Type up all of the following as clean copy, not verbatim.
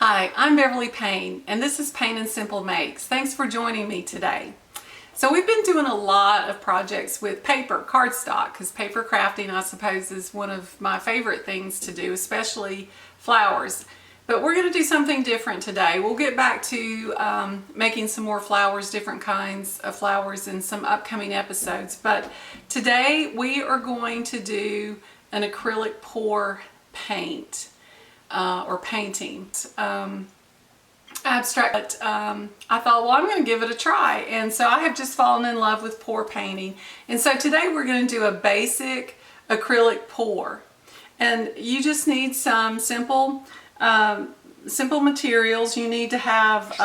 Hi, I'm Beverly Payne, and this is Payne and Simple Makes. Thanks for joining me today. So we've been doing a lot of projects with paper, cardstock, because paper crafting, I suppose, is one of my favorite things to do, especially flowers. But we're going to do something different today. We'll get back to making some more flowers, different kinds of flowers in some upcoming episodes. But today we are going to do an acrylic pour paint. Or painting. Abstract, but I thought, well, I'm going to give it a try. And so I have just fallen in love with pour painting. And so today we're going to do a basic acrylic pour. And you just need some simple materials. You need to have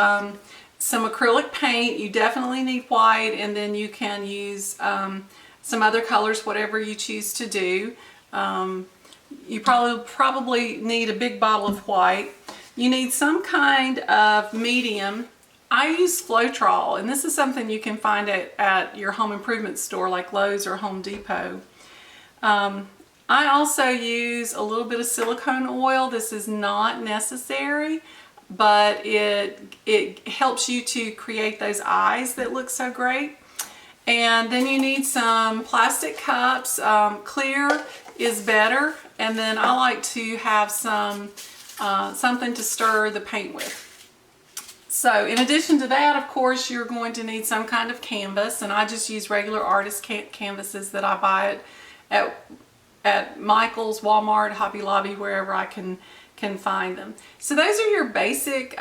some acrylic paint. You definitely need white, and then you can use some other colors, whatever you choose to do. You probably need a big bottle of white. You need some kind of medium. I use Floetrol, and this is something you can find at your home improvement store like Lowe's or Home Depot. I also use a little bit of silicone oil. This is not necessary, but it helps you to create those eyes that look so great. And then you need some plastic cups. Clear is better. And then I like to have some something to stir the paint with. So in addition to that, of course, you're going to need some kind of canvas, and I just use regular artist canvases that I buy at Michael's, Walmart, Hobby Lobby, wherever I can find them. So those are your basic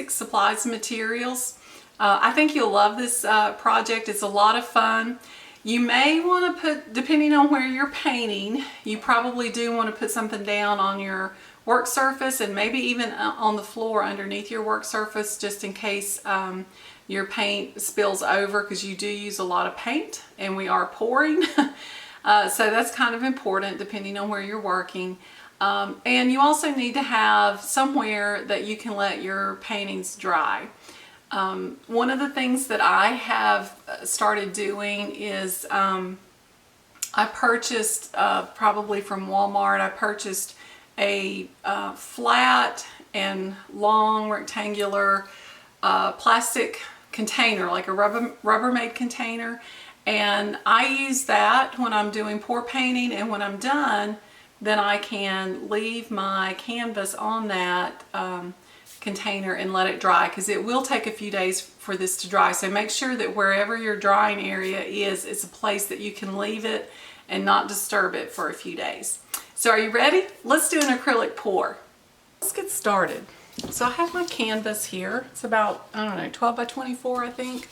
supplies and materials. I think you'll love this project. It's a lot of fun. You may want to put, depending on where you're painting, you probably do want to put something down on your work surface, and maybe even on the floor underneath your work surface, just in case your paint spills over, because you do use a lot of paint and we are pouring. So that's kind of important depending on where you're working. And you also need to have somewhere that you can let your paintings dry. One of the things that I have started doing is I purchased, probably from Walmart, I purchased a flat and long rectangular plastic container, like a Rubbermaid container. And I use that when I'm doing pour painting, and when I'm done, then I can leave my canvas on that container and let it dry, because it will take a few days for this to dry. So make sure that wherever your drying area is, it's a place that you can leave it and not disturb it for a few days. So are you ready? Let's do an acrylic pour. Let's get started. So I have my canvas here. It's about, I don't know, 12 by 24, I think.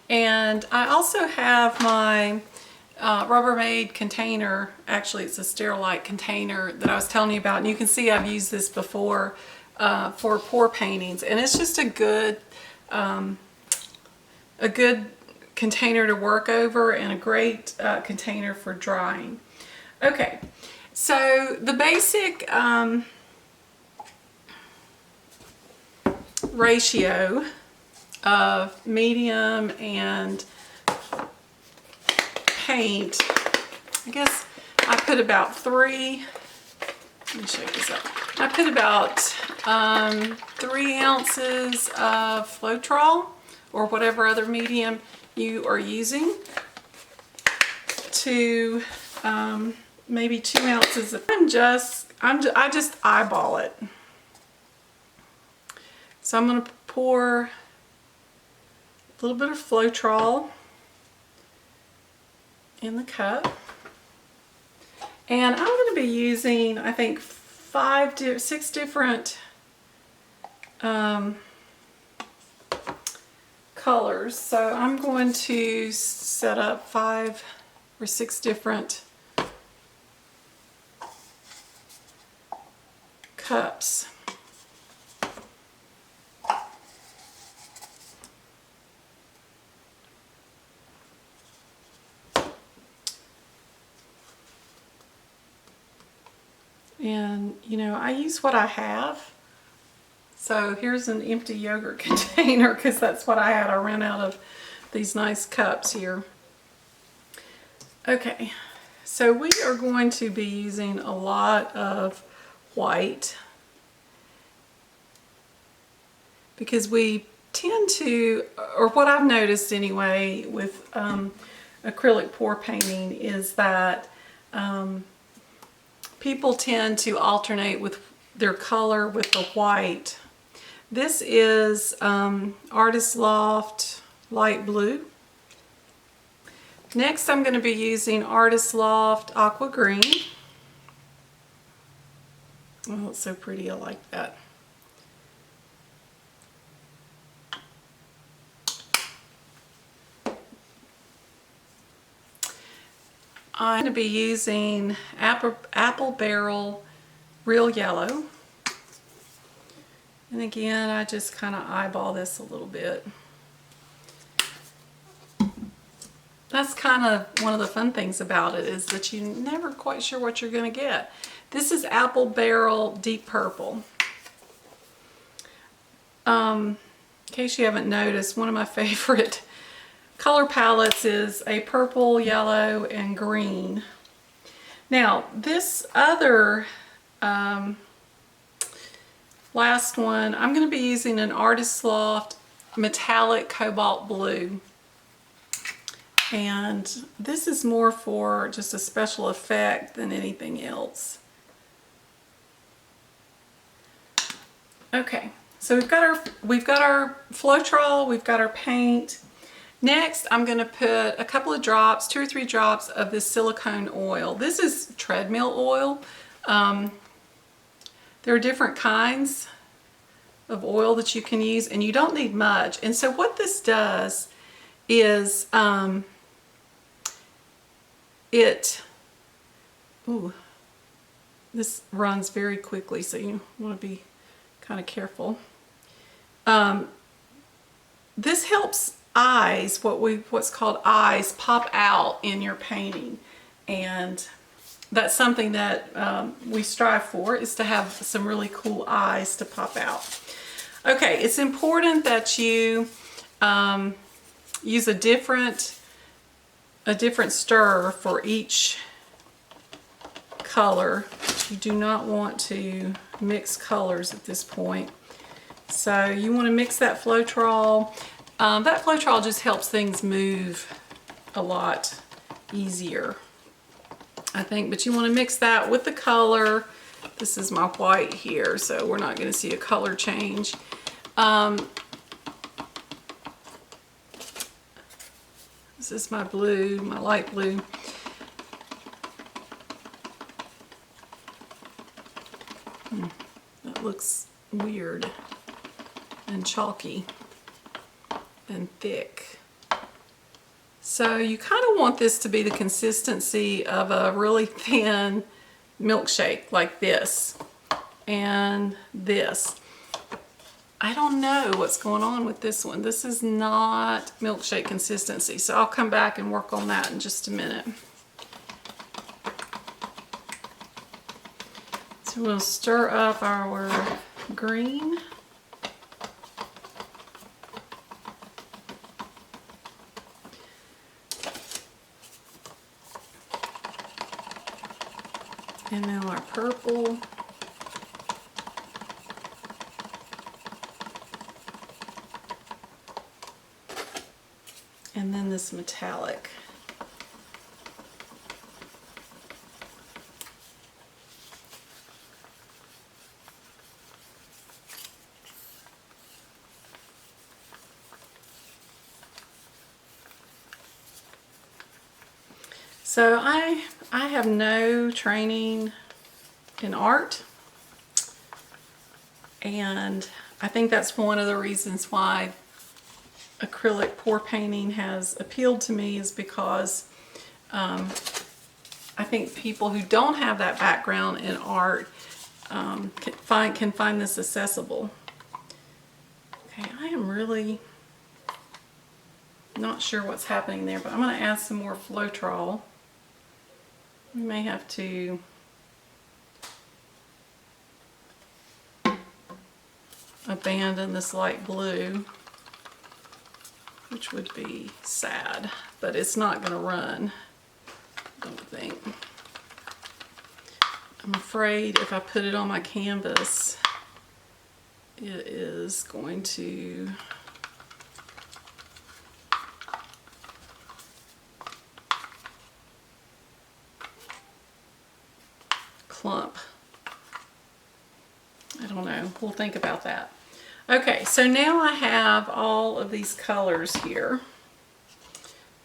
And I also have my Rubbermaid container. Actually, it's a Sterilite container that I was telling you about. And you can see I've used this before for pour paintings, and it's just a good container to work over, and a great container for drying. Okay, so the basic ratio of medium and paint, I guess I put about 3. Let me shake this up. I put about 3 ounces of Floetrol, or whatever other medium you are using, to maybe 2 ounces of, I just eyeball it. So I'm going to pour a little bit of Floetrol in the cup. And I'm going to be using, I think, 6 different colors. So I'm going to set up 5 or 6 different cups. And, you know, I use what I have. So here's an empty yogurt container, because that's what I had. I ran out of these nice cups here. Okay, so we are going to be using a lot of white. because we tend to, or what I've noticed anyway with acrylic pour painting is that people tend to alternate with their color with the white. This is Artist Loft Light Blue. Next I'm going to be using Artist Loft Aqua Green. Oh, it's so pretty, I like that. I'm going to be using Apple Barrel Real Yellow. And again, I just kind of eyeball this a little bit. That's kind of one of the fun things about it, is that you're never quite sure what you're going to get. This is Apple Barrel Deep Purple. In case you haven't noticed, one of my favorite color palettes is a purple, yellow, and green. Now, this other last one, I'm going to be using an Artist Loft Metallic Cobalt Blue. And this is more for just a special effect than anything else. Okay, so we've got our Floetrol, we've got our paint. Next, I'm going to put a couple of drops, 2 or 3 drops of this silicone oil. This is treadmill oil. There are different kinds of oil that you can use, and you don't need much. And so what this does is this runs very quickly, so you want to be kind of careful. This helps eyes, what's called eyes, pop out in your painting, and that's something that we strive for, is to have some really cool eyes to pop out. Okay, it's important that you use a different stir for each color. You do not want to mix colors at this point. So you want to mix that Floetrol. That Floetrol just helps things move a lot easier, I think. But you want to mix that with the color. This is my white here, so we're not going to see a color change. This is my blue, my light blue. That looks weird and chalky and thick. So you kind of want this to be the consistency of a really thin milkshake, like this and this. I don't know what's going on with this one. This is not milkshake consistency, so I'll come back and work on that in just a minute. So we'll stir up our green. And now our purple. And then this metallic. So I have no training in art, and I think that's one of the reasons why acrylic pour painting has appealed to me, is because I think people who don't have that background in art can find this accessible. Okay, I am really not sure what's happening there, but I'm going to add some more Floetrol. We may have to abandon this light blue, which would be sad, but it's not going to run, I don't think. I'm afraid if I put it on my canvas, it is going to clump. I don't know, we'll think about that. Okay, so now I have all of these colors here.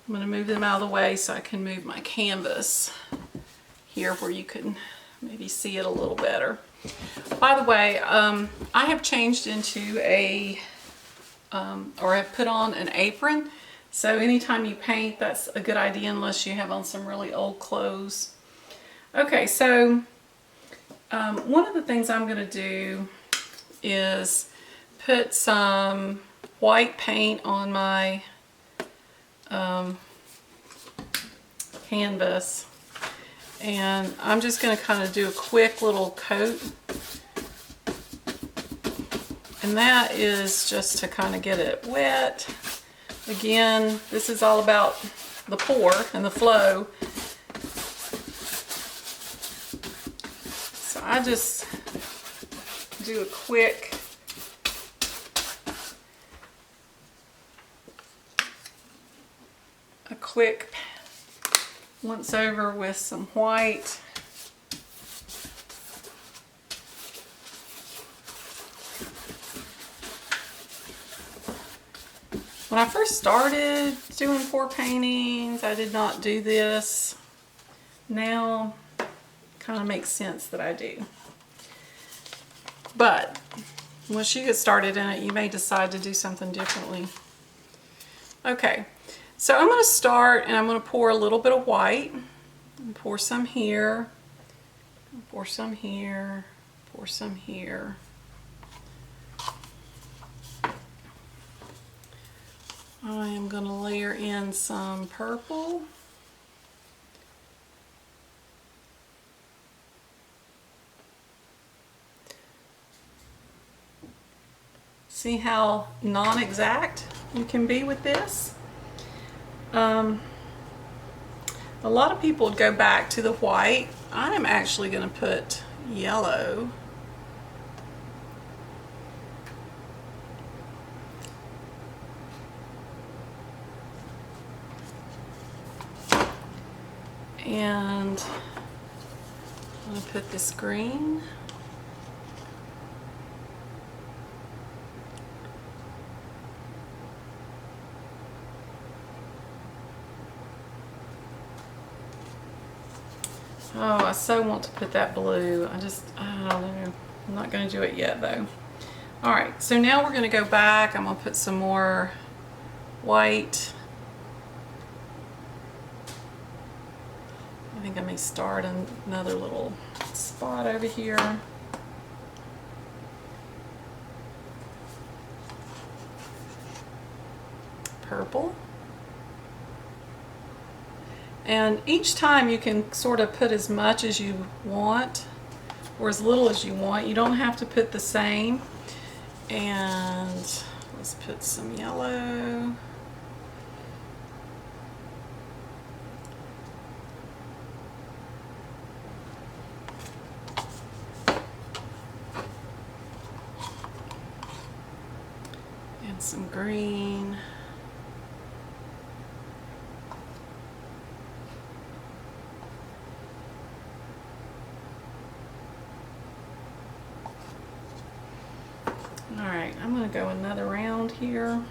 I'm going to move them out of the way so I can move my canvas here where you can maybe see it a little better. By the way, I have changed into a, or I've put on an apron. So anytime you paint, that's a good idea unless you have on some really old clothes. Okay, so one of the things I'm going to do is put some white paint on my canvas, and I'm just going to kind of do a quick little coat, and that is just to kind of get it wet. Again, this is all about the pour and the flow, so I just do a quick once over with some white. When I first started doing pour paintings, I did not do this. Now, it kind of makes sense that I do. But once you get started in it, you may decide to do something differently. Okay. So I'm going to start and I'm going to pour a little bit of white. Pour some here, pour some here, pour some here. I am going to layer in some purple. See how non-exact you can be with this? A lot of people would go back to the white. I am actually going to put yellow. And I'm going to put this green. Oh, I so want to put that blue. I don't know. I'm not going to do it yet though. Alright, so now we're going to go back. I'm going to put some more white. I think I may start another little spot over here. Purple. And each time you can sort of put as much as you want or as little as you want. You don't have to put the same. And let's put some yellow. And some green. Alright, I'm going to go another round here.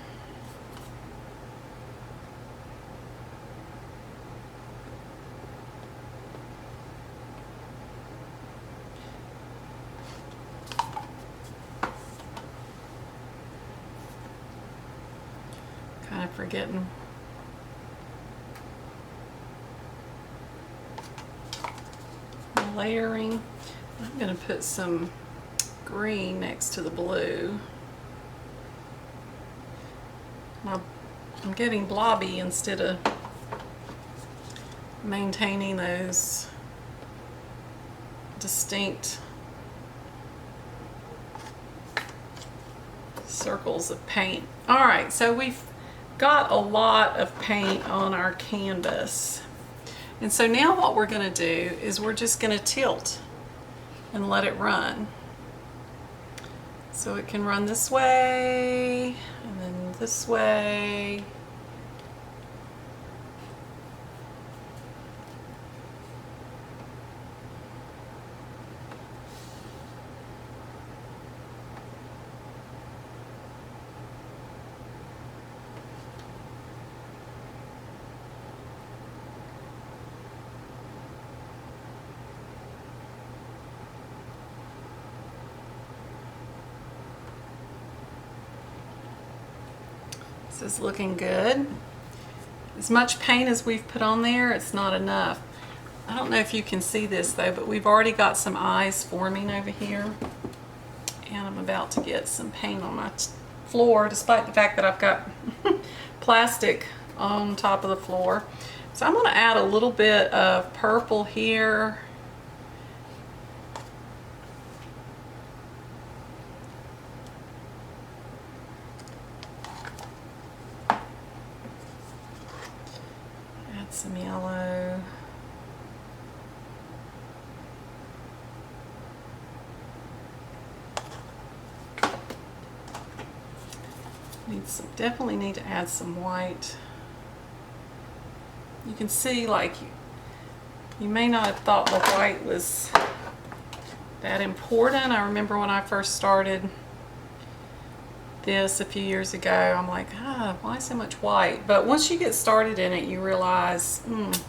Kind of forgetting. Layering. I'm going to put some green next to the blue. I'm getting blobby instead of maintaining those distinct circles of paint. Alright, so we've got a lot of paint on our canvas. And so now what we're going to do is we're just going to tilt and let it run. So it can run this way and then this way. This is looking good. As much paint as we've put on there, it's not enough. I don't know if you can see this though, but we've already got some eyes forming over here. And I'm about to get some paint on my floor, despite the fact that I've got plastic on top of the floor. So I'm going to add a little bit of purple here. Some yellow. Definitely need to add some white. You can see, like, you may not have thought the white was that important. I remember when I first started this a few years ago, I'm like, why so much white? But once you get started in it, you realize,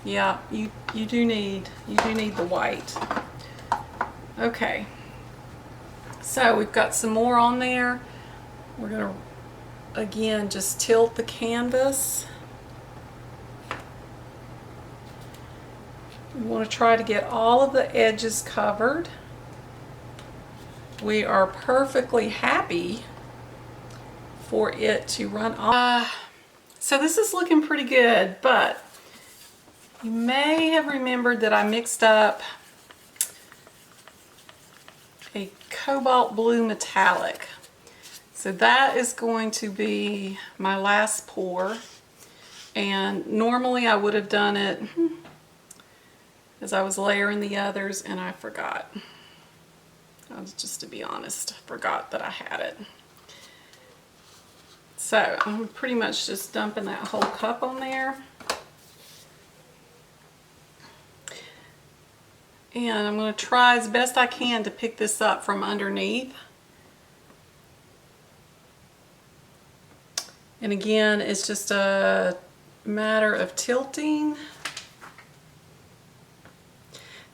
yeah, you do need the white. Okay, so we've got some more on there. We're gonna again just tilt the canvas. We want to try to get all of the edges covered. We are perfectly happy for it to run off. So this is looking pretty good, but you may have remembered that I mixed up a cobalt blue metallic. So that is going to be my last pour. And normally I would have done it as I was layering the others, and I forgot. Just to be honest, I forgot that I had it. So I'm pretty much just dumping that whole cup on there. And I'm going to try as best I can to pick this up from underneath. And again, it's just a matter of tilting.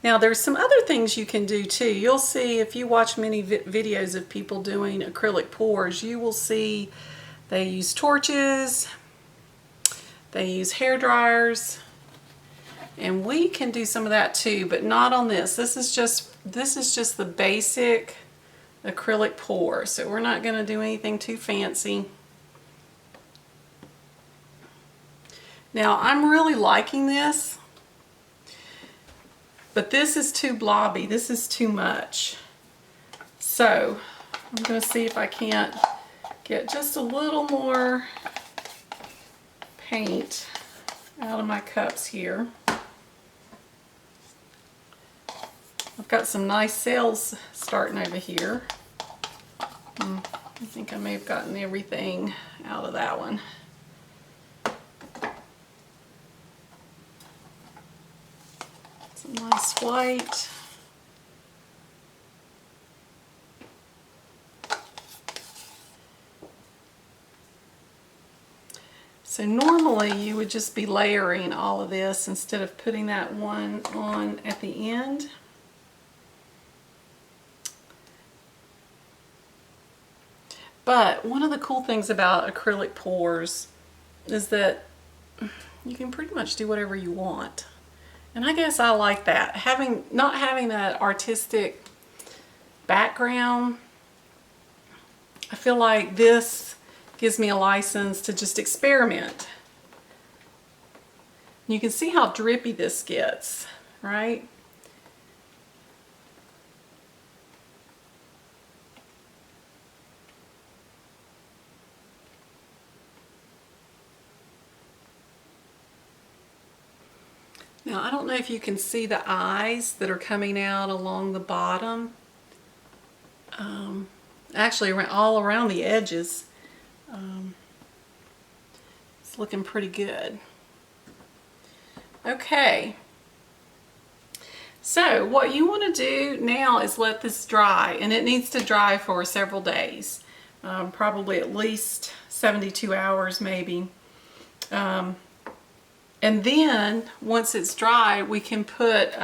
Now there's some other things you can do too. You'll see if you watch many videos of people doing acrylic pours, you will see they use torches, they use hair dryers, and we can do some of that too, but not on this. This is just the basic acrylic pour, so we're not going to do anything too fancy. Now I'm really liking this, but this is too blobby. This is too much. So I'm going to see if I can't get just a little more paint out of my cups here. I've got some nice sails starting over here. I think I may have gotten everything out of that one. Some nice white. So normally you would just be layering all of this instead of putting that one on at the end. But one of the cool things about acrylic pours is that you can pretty much do whatever you want. And I guess I like that. Not having that artistic background, I feel like this gives me a license to just experiment. You can see how drippy this gets, right? Now, I don't know if you can see the eyes that are coming out along the bottom. actually all around the edges. It's looking pretty good. Okay. So what you want to do now is let this dry, and it needs to dry for several days, probably at least 72 hours maybe. And then once it's dry, we can put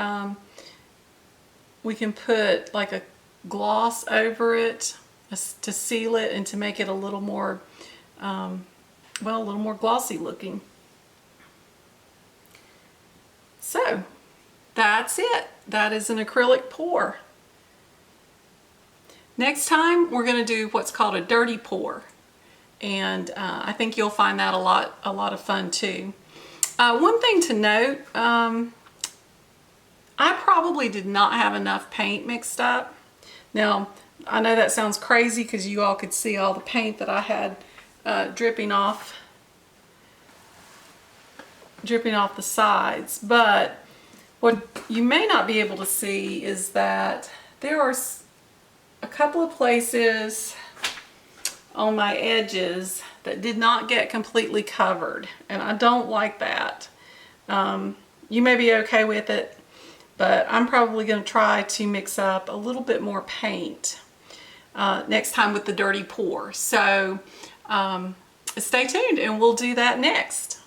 like a gloss over it to seal it and to make it a little more, well, a little more glossy looking. So that's it. That is an acrylic pour. Next time we're going to do what's called a dirty pour, and I think you'll find that a lot of fun too. One thing to note, I probably did not have enough paint mixed up. Now I know that sounds crazy because you all could see all the paint that I had dripping off the sides, but what you may not be able to see is that there are a couple of places on my edges that did not get completely covered, and I don't like that. You may be okay with it, but I'm probably going to try to mix up a little bit more paint next time with the dirty pour. So stay tuned and we'll do that next.